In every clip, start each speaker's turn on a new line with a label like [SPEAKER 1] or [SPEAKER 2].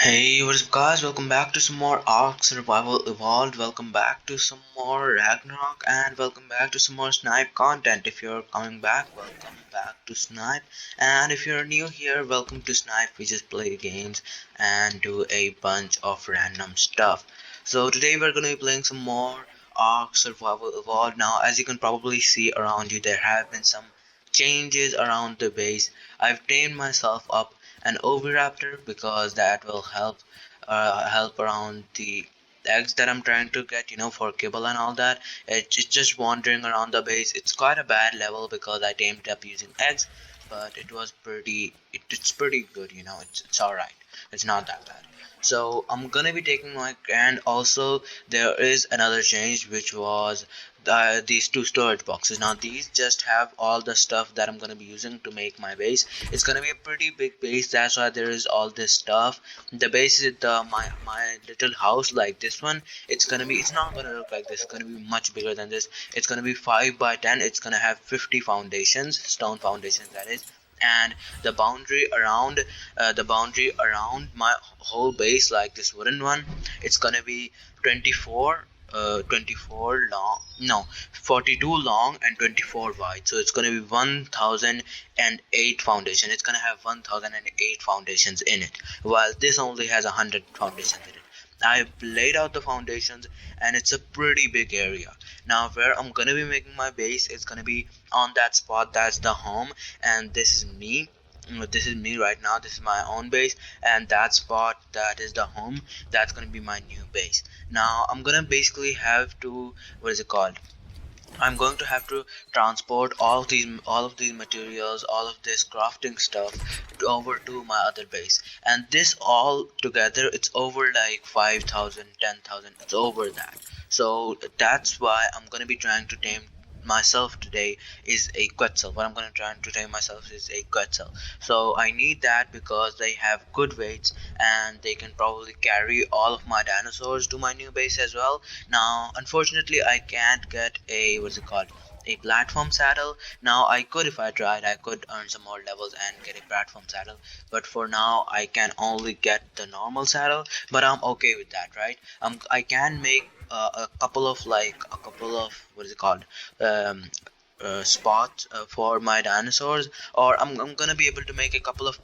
[SPEAKER 1] Hey, what is up guys? Welcome back to some more Ark Survival Evolved. Welcome back to some more Ragnarok and welcome back to some more Snipe content. If you're coming back, welcome back to Snipe. And if you're new here, welcome to Snipe. We just play games and do a bunch of random stuff. So today we're gonna be playing some more Ark Survival Evolved. Now, as you can probably see around you, there have been some changes around the base. I've tamed myself up an oviraptor because that will help around the eggs that I'm trying to get, for kibble and all that. It's just wandering around the base. It's quite a bad level because I tamed it up using eggs, but it's pretty good, it's all right. It's not that bad. So I'm gonna be taking my, and also there is another change, which was these two storage boxes. Now these just have all the stuff that I'm gonna be using to make my base. It's gonna be a pretty big base, that's why there is all this stuff. The base is my little house like this one. It's not gonna look like this. It's gonna be much bigger than this. It's gonna be 5 by 10. It's gonna have 50 foundations, stone foundations that is. And the boundary around my whole base, like this wooden one, it's gonna be 24 long, no, 42 long and 24 wide. So it's gonna be 1008 foundation. It's gonna have 1008 foundations in it, while this only has 100 foundations in it. I've laid out the foundations and it's a pretty big area. Now where I'm gonna be making my base, it's gonna be on that spot. That's the home, and this is me. This is me right now. This is my own base, and that spot, that is the home. That's gonna be my new base. Now I'm gonna basically have to, what is it called, I'm going to have to transport all of these materials, all of this crafting stuff over to my other base. And this all together, it's over like 5,000, 10,000. It's over that. So that's why I'm going to be trying to tame myself today is a Quetzal. What I'm going to try to tame myself is a Quetzal. So I need that because they have good weights and they can probably carry all of my dinosaurs to my new base as well. Now unfortunately I can't get a, what's it called, a platform saddle. Now I could, if I tried, I could earn some more levels and get a platform saddle, but for now I can only get the normal saddle. But I'm okay with that, right? I can make a couple of, what is it called, um spots for my dinosaurs, or I'm gonna be able to make a couple of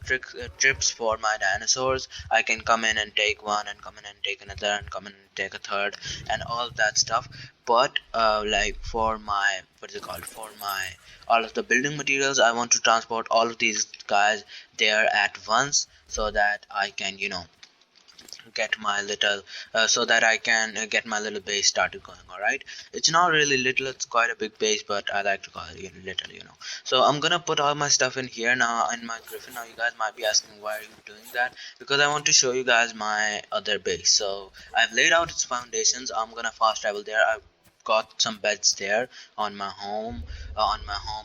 [SPEAKER 1] trips for my dinosaurs. I can come in and take one, and come in and take another, and come in and take a third, and all of that stuff. But like for my, what is it called, for my all of the building materials, I want to transport all of these guys there at once, so that I can, get my little so that I can get my little base started going. All right, it's not really little, it's quite a big base, but I like to call it, little, so I'm gonna put all my stuff in here now in my griffin. Now you guys might be asking, why are you doing that? Because I want to show you guys my other base. So I've laid out its foundations. I'm gonna fast travel there. I've got some beds there on my home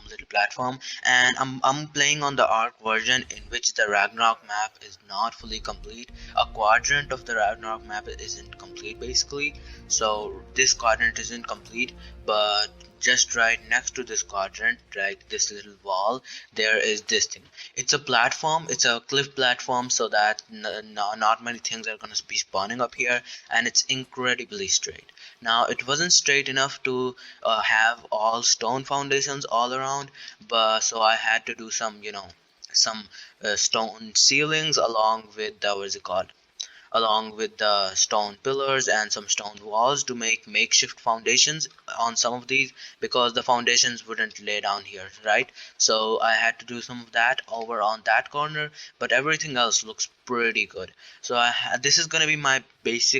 [SPEAKER 1] little platform, and I'm playing on the Ark version, in which the Ragnarok map is not fully complete. A quadrant of the Ragnarok map isn't complete basically. So this quadrant isn't complete, but just right next to this quadrant, like this little wall, there is this thing. It's a platform, it's a cliff platform, so that not many things are going to be spawning up here, and it's incredibly straight. Now it wasn't straight enough to have all stone foundations all around, but so I had to do some, some stone ceilings along with the, what is it called, along with the stone pillars and some stone walls to make makeshift foundations on some of these, because the foundations wouldn't lay down here, right? So I had to do some of that over on that corner, but everything else looks pretty good. So this is going to be my base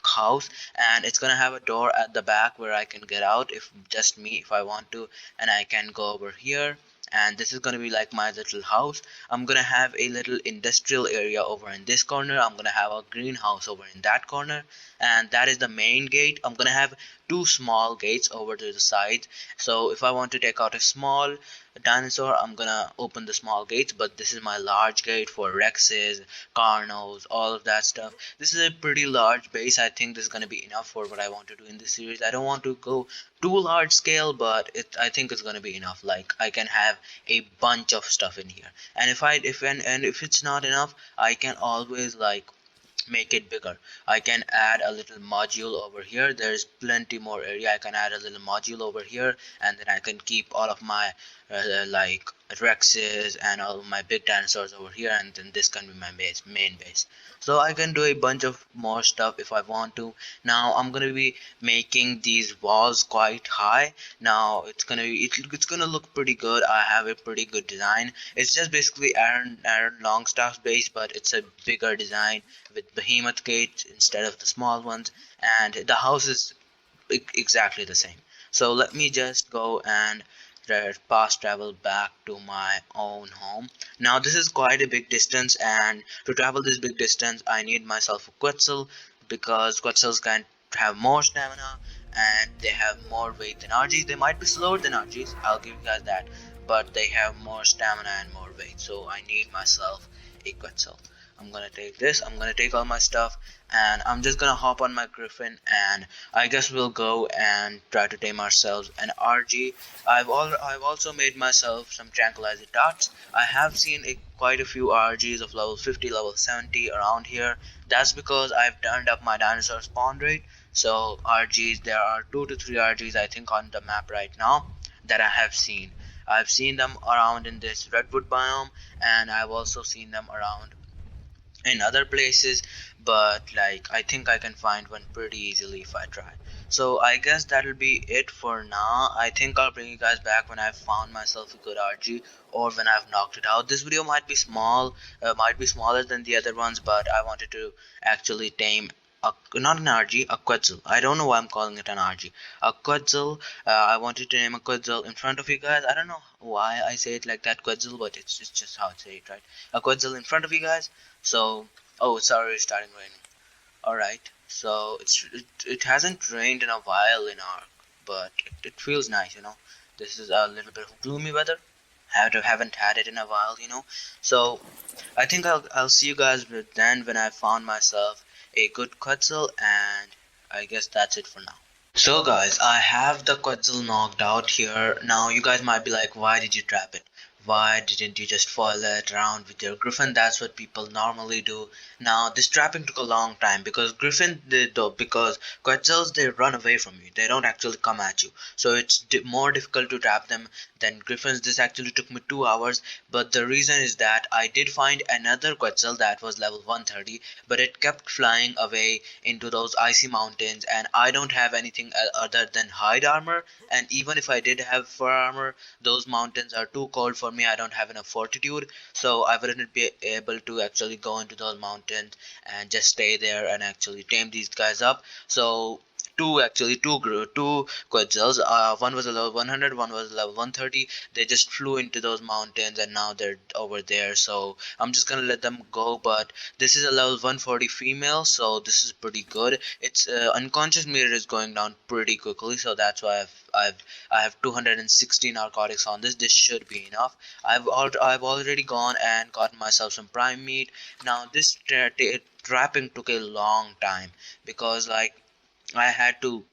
[SPEAKER 1] house, and it's gonna have a door at the back where I can get out, if just me, if I want to, and I can go over here. And this is gonna be like my little house. I'm gonna have a little industrial area over in this corner. I'm gonna have a greenhouse over in that corner, and that is the main gate. I'm gonna have two small gates over to the side. So if I want to take out a small dinosaur, I'm gonna open the small gates, but this is my large gate for Rexes, Carnos, all of that stuff. This is a pretty large base. I think this is gonna be enough for what I want to do in this series. I don't want to go too large scale, but I think it's gonna be enough. Like I can have a bunch of stuff in here, and if it's not enough, I can always, like, make it bigger. I can add a little module over here. There's plenty more area. I can add a little module over here, and then I can keep all of my like rexes and all of my big dinosaurs over here, and then this can be my main base. So I can do a bunch of more stuff if I want to. Now I'm gonna be making these walls quite high. Now it's gonna look pretty good. I have a pretty good design. It's just basically Aaron Longstaff's base, but it's a bigger design with behemoth gates instead of the small ones, and the house is exactly the same. So let me just go and fast travel back to my own home. Now this is quite a big distance, and to travel this big distance I need myself a Quetzal, because Quetzals can have more stamina and they have more weight than RGs. They might be slower than RGs, I'll give you guys that, but they have more stamina and more weight, so I need myself a Quetzal. I'm gonna take this, I'm gonna take all my stuff, and I'm just gonna hop on my Griffin, and I guess we'll go and try to tame ourselves an RG. I've also made myself some tranquilizer dots. I have seen quite a few RGs of level 50, level 70 around here. That's because I've turned up my dinosaur spawn rate. So RGs, there are 2 to 3 RGs I think on the map right now that I have seen. I've seen them around in this redwood biome, and I've also seen them around in other places, but like I think I can find one pretty easily if I try. So I guess that'll be it for now. I think I'll bring you guys back when I've found myself a good RG, or when I've knocked it out. This video might be small, might be smaller than the other ones, but I wanted to actually tame not an RG, a Quetzal. I don't know why I'm calling it an RG. A Quetzal. I wanted to name a Quetzal in front of you guys. I don't know why I say it like that, Quetzal, but it's just how I say it, right? A Quetzal in front of you guys. So, oh, it's already starting raining. All right. So it hasn't rained in a while in Ark, but it feels nice, you know. This is a little bit of gloomy weather. Haven't had it in a while, you know. So I think I'll see you guys then when I found myself a good Quetzal, and I guess that's it for now. So guys, I have the Quetzal knocked out here. Now you guys might be like, why did you trap it? Why didn't you just foil it around with your Griffin? That's what people normally do. Now this trapping took a long time because Griffin did though, because Quetzals, they run away from you. They don't actually come at you. So it's more difficult to trap them than Griffins. This actually took me 2 hours, but the reason is that I did find another Quetzal that was level 130, but it kept flying away into those icy mountains, and I don't have anything other than hide armor, and even if I did have fur armor, those mountains are too cold for me. I don't have enough fortitude, so I wouldn't be able to actually go into those mountains and just stay there and actually tame these guys up. So two Quetzals. One was a level 100, one was a level 130. They just flew into those mountains and now they're over there. So I'm just gonna let them go. But this is a level 140 female, so this is pretty good. Its unconscious meter is going down pretty quickly, so that's why I have 216 narcotics on this. This should be enough. I've already gone and gotten myself some prime meat. Now this trapping took a long time because like I had to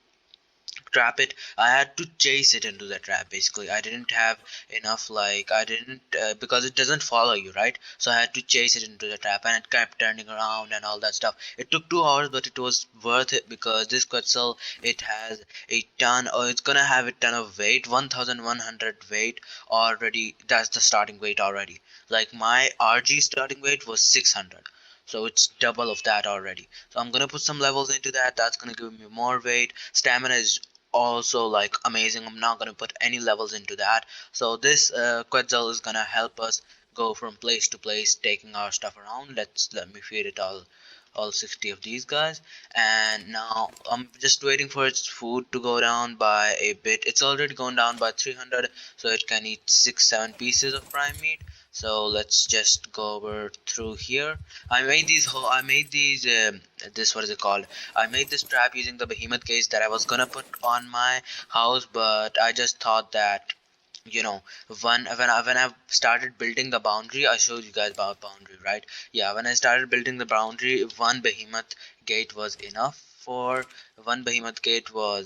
[SPEAKER 1] trap it. I had to chase it into the trap. Basically I didn't have enough, like I didn't because it doesn't follow you, right? So I had to chase it into the trap, and it kept turning around and all that stuff. It took 2 hours, but it was worth it because this Quetzal, it has a ton, or it's gonna have a ton of weight, 1100 weight already. That's the starting weight already. Like my RG starting weight was 600, so it's double of that already. So I'm gonna put some levels into that. That's gonna give me more weight. Stamina is also like amazing. I'm not gonna put any levels into that. So this Quetzal is gonna help us go from place to place, taking our stuff around. Let me feed it all 60 of these guys, and now I'm just waiting for its food to go down by a bit. It's already gone down by 300, so it can eat 6-7 pieces of prime meat. So let's just go over through here. I made these this, what is it called, I made this trap using the behemoth cage that I was gonna put on my house, but I just thought that, you know, when I started building the boundary, I showed you guys about boundary, right? Yeah, when I started building the boundary, one behemoth gate was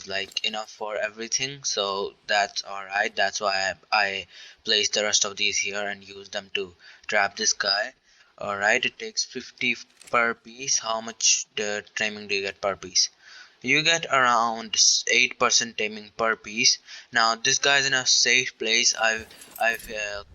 [SPEAKER 1] like enough for everything, so that's all right. That's why I placed the rest of these here and used them to trap this guy. Alright, it takes 50 per piece. How much the taming do you get per piece? You get around 8% taming per piece. Now this guy's in a safe place. I've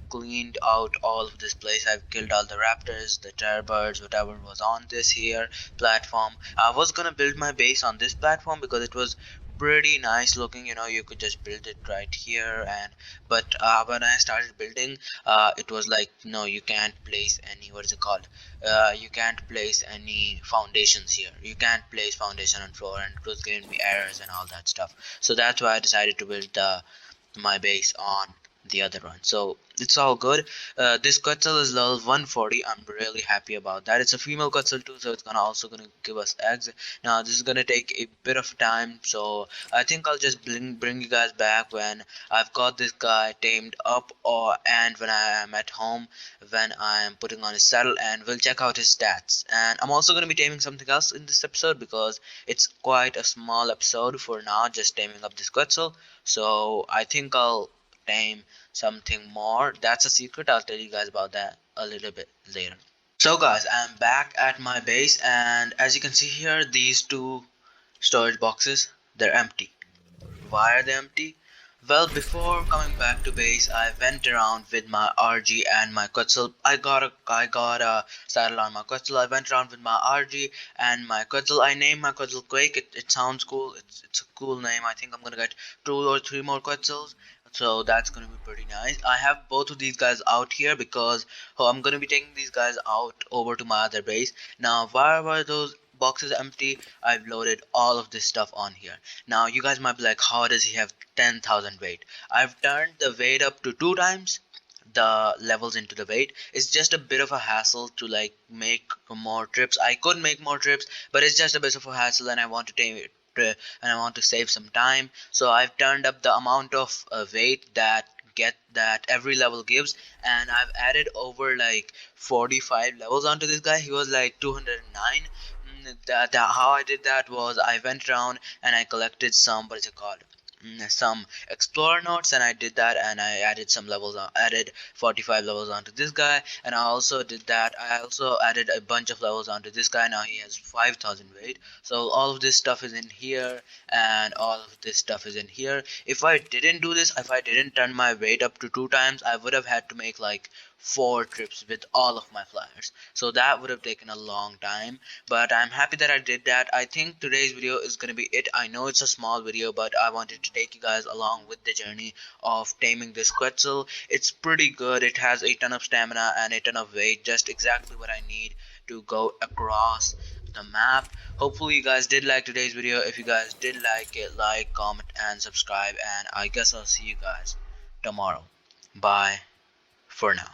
[SPEAKER 1] cleaned out all of this place. I've killed all the raptors, the terror birds, whatever was on this here platform. I was gonna build my base on this platform because it was pretty nice looking. You know, you could just build it right here. And but when I started building, it was like, no, you can't place any, what is it called, you can't place any foundations here. You can't place foundation on floor, and it was giving me errors and all that stuff. So that's why I decided to build my base on the other one. So it's all good. This Quetzal is level 140. I'm really happy about that. It's a female Quetzal too, so it's gonna give us eggs. Now this is gonna take a bit of time, so I think I'll just bring you guys back when I've got this guy tamed up, or and when I am at home, when I am putting on his saddle, and we'll check out his stats. And I'm also gonna be taming something else in this episode because it's quite a small episode for now, just taming up this Quetzal. So I think I'll tame something more. That's a secret. I'll tell you guys about that a little bit later. So guys, I'm back at my base, and as you can see here, these two storage boxes, they're empty. Why are they empty? Well, before coming back to base, I went around with my RG and my Quetzal. I got a saddle on my Quetzal. I went around with my RG and my Quetzal. I named my Quetzal Quake. It sounds cool. It's a cool name. I think I'm gonna get 2 or 3 more Quetzals. So that's gonna be pretty nice. I have both of these guys out here because I'm gonna be taking these guys out over to my other base. Now, why were those boxes empty? I've loaded all of this stuff on here. Now you guys might be like, how does he have 10,000 weight? I've turned the weight up to 2 times the levels into the weight. It's just a bit of a hassle to like make more trips. I could make more trips, but it's just a bit of a hassle, and I want to take it and I want to save some time. So I've turned up the amount of weight that every level gives, and I've added over like 45 levels onto this guy. He was like 209. How I did that was I went around and I collected some, what is it called, some explorer notes, and I did that, and I added some levels added 45 levels onto this guy. And I also did that, I also added a bunch of levels onto this guy. Now he has 5,000 weight. So all of this stuff is in here, and all of this stuff is in here. If I didn't do this, if I didn't turn my weight up to 2 times, I would have had to make like 4 trips with all of my flyers, so that would have taken a long time. But I'm happy that I did that. I think today's video is gonna be it. I know it's a small video, but I wanted to take you guys along with the journey of taming this Quetzal. It's pretty good. It has a ton of stamina and a ton of weight, just exactly what I need to go across the map. Hopefully you guys did like today's video. If you guys did like it, like, comment, and subscribe, and I guess I'll see you guys tomorrow. Bye for now.